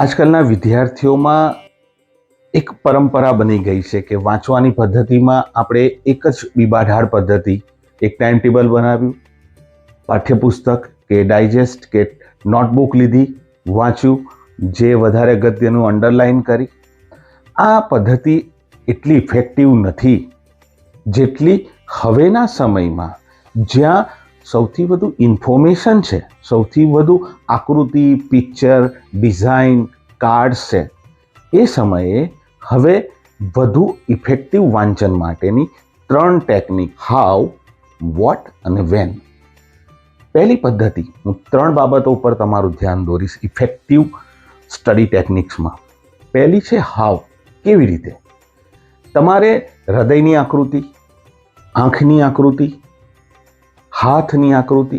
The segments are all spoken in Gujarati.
આજકાલના વિદ્યાર્થીઓમાં એક પરંપરા બની ગઈ છે કે વાંચવાની પદ્ધતિમાં આપણે એક જ બીબાઢાળ પદ્ધતિ, એક ટાઈમ ટેબલ બનાવ્યું, પાઠ્યપુસ્તક કે ડાયજેસ્ટ કે નોટબુક લીધી, વાંચ્યું, જે વધારે અગત્યનું અંડરલાઇન કરી. આ પદ્ધતિ એટલી ઇફેક્ટિવ નથી જેટલી હવેના સમયમાં, જ્યાં સૌથી વધુ ઇન્ફોર્મેશન છે, સૌથી વધુ આકૃતિ, પિક્ચર, ડિઝાઇન, કાર્ડ્સ છે. એ સમયે હવે વધુ ઇફેક્ટિવ વાંચન માટેની 3 ટેકનિક, હાઉ, વોટ અને વેન. પહેલી પદ્ધતિ, હું 3 બાબતો ઉપર તમારું ધ્યાન દોરીશ ઇફેક્ટિવ સ્ટડી ટેકનિક્સમાં. પહેલી છે હાઉ, કેવી રીતે. તમારે હૃદયની આકૃતિ, આંખની આકૃતિ, હાથની આકૃતિ,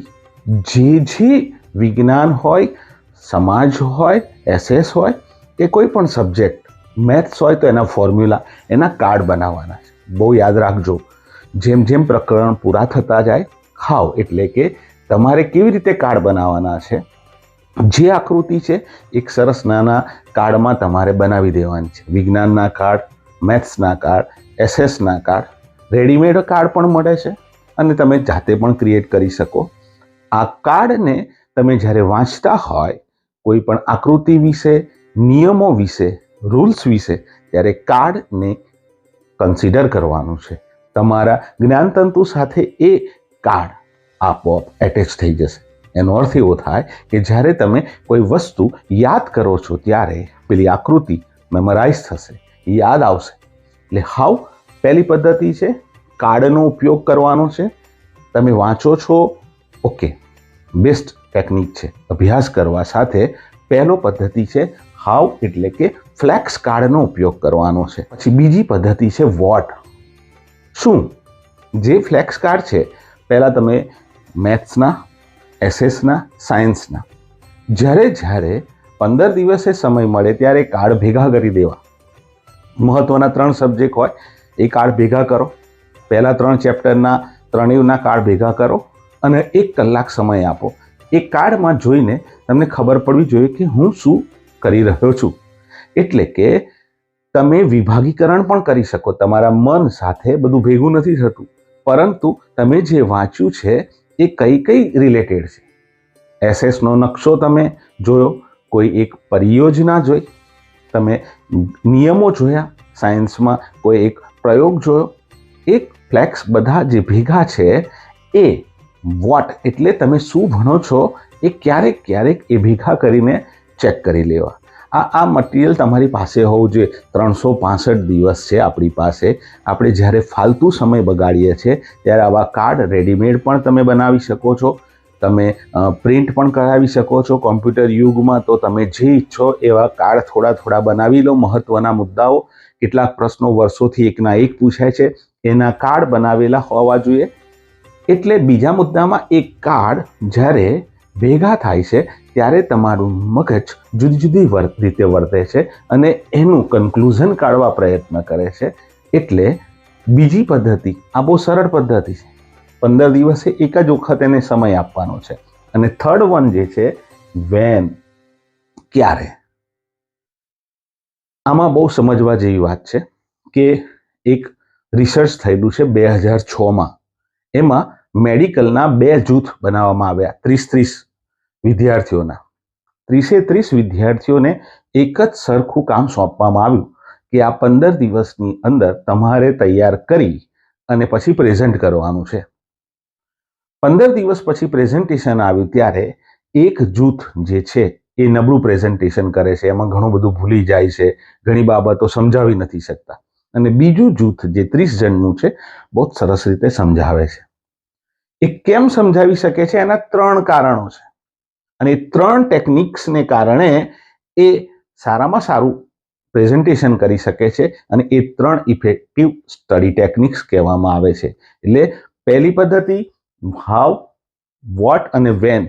જે વિજ્ઞાન હોય, સમાજ હોય, એસએસ હોય કે કોઈ પણ સબ્જેક્ટ, મેથ્સ હોય તો એના ફોર્મ્યુલા, એના કાર્ડ બનાવવાના છે. બહુ યાદ રાખજો, જેમ જેમ પ્રકરણ પૂરા થતા જાય, હાઉ એટલે કે તમારે કેવી રીતે કાર્ડ બનાવવાના છે. જે આકૃતિ છે એક સરસ નાના કાર્ડમાં તમારે બનાવી દેવાની છે. વિજ્ઞાનના કાર્ડ, મેથ્સના કાર્ડ, એસએસના કાર્ડ, રેડીમેડ કાર્ડ પણ મળે છે અને તમે જાતે પણ ક્રિએટ કરી શકો. આ કાર્ડને તમે જ્યારે વાંચતા હોય, કોઈ પણ આકૃતિ વિશે, નિયમો વિશે, રૂલ્સ વિશે, ત્યારે કાર્ડને કન્સિડર કરવાનું છે. તમારા જ્ઞાનતંતુ સાથે એ કાર્ડ આપોઆપ એટેચ થઈ જશે. એનો અર્થ એવો થાય કે જ્યારે તમે કોઈ વસ્તુ યાદ કરો છો ત્યારે પેલી આકૃતિ મેમરાઇઝ થશે, યાદ આવશે. એટલે હાઉ પહેલી પદ્ધતિ છે, કાર્ડનો ઉપયોગ કરવાનો છે. તમે વાંચો છો, ઓકે, બેસ્ટ ટેકનિક છે. અભ્યાસ કરવા સાથે પહેલો પદ્ધતિ છે હાઉ એટલે કે ફ્લેક્સ કાર્ડનો ઉપયોગ કરવાનો છે. પછી બીજી પદ્ધતિ છે વોટ. શું? જે ફ્લેક્સ કાર્ડ છે, પહેલાં તમે મેથ્સના, એસએસના, સાયન્સના, જ્યારે 15 દિવસે સમય મળે ત્યારે કાર્ડ ભેગા કરી દેવા. મહત્વના 3 સબ્જેક્ટ હોય, એ કાર્ડ ભેગા કરો. પહેલા 3 ચેપ્ટરના ત્રણેયના કાર્ડ ભેગા કરો અને 1 કલાક સમય આપો. એ કાર્ડમાં જોઈને તમને ખબર પડવી જોઈએ કે હું શું કરી રહ્યો છું. એટલે કે તમે વિભાગીકરણ પણ કરી શકો. તમારા મન સાથે બધું ભેગું નથી થતું, પરંતુ તમે જે વાંચ્યું છે એ કઈ રિલેટેડ છે. એસએસનો નકશો તમે જોયો, કોઈ એક પરિયોજના જોઈ, તમે નિયમો જોયા, સાયન્સમાં કોઈ એક પ્રયોગ જોયો, એક ફ્લેક્સ, બધા જે ભેગા છે એ વોટ એટલે તમે શું ભણો છો એ ક્યારેક એ ભેગા કરીને ચેક કરી લેવા. આ મટીરિયલ તમારી પાસે હોવું જોઈએ. 365 દિવસ છે આપણી પાસે. આપણે જ્યારે ફાલતુ સમય બગાડીએ છીએ ત્યારે આવા કાર્ડ રેડીમેડ પણ તમે બનાવી શકો છો. તમે પ્રિન્ટ પણ કરાવી શકો છો. કોમ્પ્યુટર યુગમાં તો તમે જે ઈચ્છો એવા કાર્ડ થોડા બનાવી લો. મહત્વના મુદ્દાઓ, કેટલાક પ્રશ્નો વર્ષોથી એકના એક પૂછાય છે, એના કાર્ડ બનાવેલા હોવા જોઈએ. એટલે બીજા મુદ્દામાં એક કાર્ડ જ્યારે ભેગા થાય છે ત્યારે તમારું મગજ જુદી રીતે વર્તે છે અને એનું કન્ક્લુઝન કાઢવા પ્રયત્ન કરે છે. એટલે બીજી પદ્ધતિ, આ બહુ સરળ પદ્ધતિ છે. 15 દિવસે એક જ વખત એને સમય આપવાનો છે. અને થર્ડ વન જે છે વેન, ક્યારે. આમાં બહુ સમજવા જેવી વાત છે કે એક રિસર્ચ થયેલું છે 2006માં. એમાં મેડિકલના 2 જૂથ બનાવવામાં આવ્યા, 30 વિદ્યાર્થીઓના. 30 વિદ્યાર્થીઓને એક જ સરખું કામ સોંપવામાં આવ્યું કે આ 15 દિવસની અંદર તમારે તૈયાર કરી અને પછી પ્રેઝન્ટ કરવાનું છે. 15 દિવસ પછી પ્રેઝન્ટેશન આવ્યું ત્યારે એક જૂથ જે છે એ નબળું પ્રેઝન્ટેશન કરે છે, એમાં ઘણું બધું ભૂલી જાય છે, ઘણી બાબતો સમજાવી નથી શકતા. અને બીજું જૂથ જે 30 જણનું છે બહુ સરસ રીતે સમજાવે છે. એ કેમ સમજાવી શકે છે? એના 3 કારણો છે. અને એ 3 ટેકનિક્સને કારણે એ સારામાં સારું પ્રેઝન્ટેશન કરી શકે છે. અને એ 3 ઇફેક્ટિવ સ્ટડી ટેકનિક્સ કહેવામાં આવે છે. એટલે પહેલી પદ્ધતિ હાઉ, વોટ અને વેન.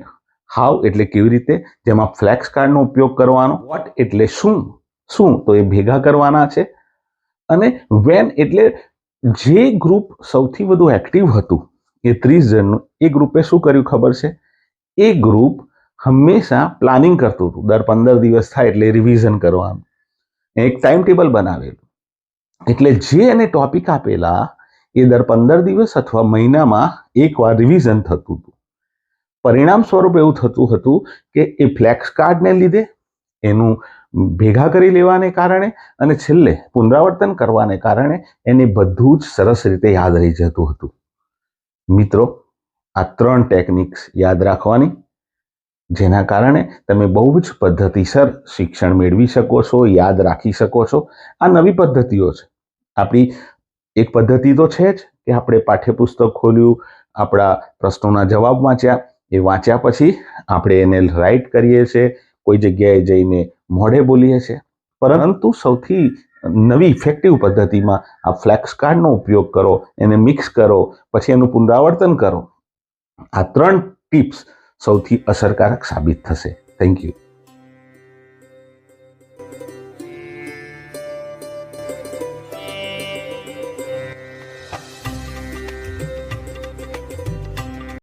હાઉ એટલે કેવી રીતે, જેમાં ફ્લેક્સ કાર્ડનો ઉપયોગ કરવાનો. વોટ એટલે શું તો એ ભેગા કરવાના છે. અને વેન એટલે જે ગ્રુપ સૌથી વધુ એક્ટિવ હતું, એ 30 જણનું, એ ગ્રુપે શું કર્યું ખબર છે? એ ગ્રુપ હંમેશા પ્લાનિંગ કરતું હતું. દર 15 દિવસ થાય એટલે રિવિઝન કરવાનું, એક ટાઈમ ટેબલ બનાવેલું. એટલે જે એને ટોપિક આપેલા એ દર 15 દિવસ અથવા મહિનામાં એકવાર રિવિઝન થતું હતું. પરિણામ સ્વરૂપ એવું થતું હતું કે એ ફ્લેક્સ કાર્ડને લીધે, એનું ભેગા કરી લેવાને કારણે અને છેલ્લે પુનરાવર્તન કરવાને કારણે એને બધું જ સરસ રીતે યાદ રહી જતું હતું. મિત્રો, આ 3 ટેકનિક્સ યાદ રાખવાની, જેના કારણે તમે બહુ જ પદ્ધતિસર શિક્ષણ મેળવી શકો છો, યાદ રાખી શકો છો. આ નવી પદ્ધતિઓ છે. આપણી એક પદ્ધતિ તો છે જ કે આપણે પાઠ્યપુસ્તક ખોલ્યું, આપણા પ્રશ્નોના જવાબ વાંચ્યા, એ વાંચ્યા પછી આપણે એને રાઇટ કરીએ છીએ, કોઈ જગ્યાએ જઈને મોઢે બોલીએ છીએ. પરંતુ સૌથી નવી ઇફેક્ટિવ પદ્ધતિમાં આ ફ્લેક્સ કાર્ડનો ઉપયોગ કરો, એને મિક્સ કરો, પછી એનું પુનરાવર્તન કરો. આ 3 ટિપ્સ સૌથી અસરકારક સાબિત થશે. Thank you.